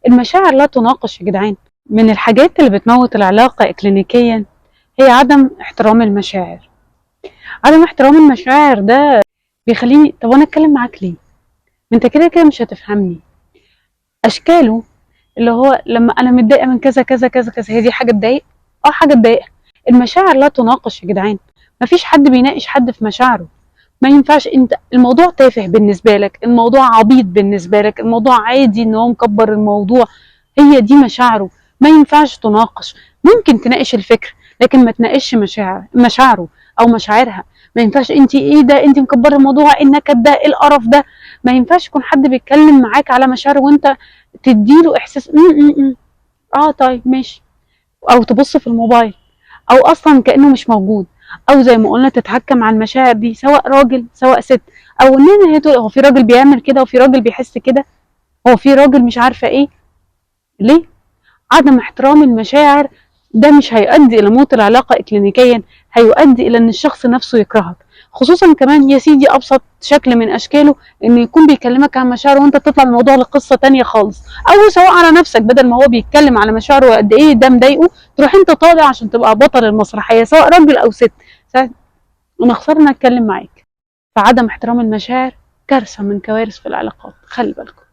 المشاعر لا تناقش يا جدعان. من الحاجات اللي بتموت العلاقة إكلينيكيا هي عدم احترام المشاعر. عدم احترام المشاعر ده بيخليني، طب وانا اتكلم معاك ليه؟ ما انت كده كده مش هتفهمني. اشكاله اللي هو لما انا متضايقه من كذا كذا كذا كذا، هي دي حاجه تضايق؟ اه حاجه تضايق. المشاعر لا تناقش يا جدعان. مفيش حد بيناقش حد في مشاعره. ما ينفعش، انت الموضوع تافه بالنسبه لك، الموضوع عبيط بالنسبه لك، الموضوع عادي ان هو مكبر الموضوع. هي دي مشاعره، ما ينفعش تناقش. ممكن تناقش الفكر لكن ما تناقش مشاعره او مشاعرها. ما ينفعش انت ايه ده، انت مكبره الموضوع، إيه النكد ده، ايه القرف ده. ما ينفعش يكون حد بيتكلم معاك على مشاعره وانت تديله احساس اه طيب ماشي، او تبص في الموبايل، او اصلا كانه مش موجود، او زي ما قلنا تتحكم على المشاعر دي سواء راجل سواء ست. او ان هي تقول هو في راجل بيعمل كده وفي راجل بيحس كده، هو في راجل مش عارفه ايه. ليه؟ عدم احترام المشاعر ده مش هيؤدي الى موت العلاقه اكلينيكيا، هيؤدي الى ان الشخص نفسه يكرهك. خصوصا كمان يا سيدي ابسط شكل من اشكاله ان يكون بيكلمك عن مشاعره وانت تطلع الموضوع لقصه تانية خالص، او سواء على نفسك بدل ما هو بيتكلم على مشاعره وقد ايه ده مضايقه تروح انت طالع عشان تبقى بطل المسرحيه سواء راجل او ست. انا خسرنا اتكلم معاك. فعدم احترام المشاعر كارثه من كوارث في العلاقات، خلي بالكم.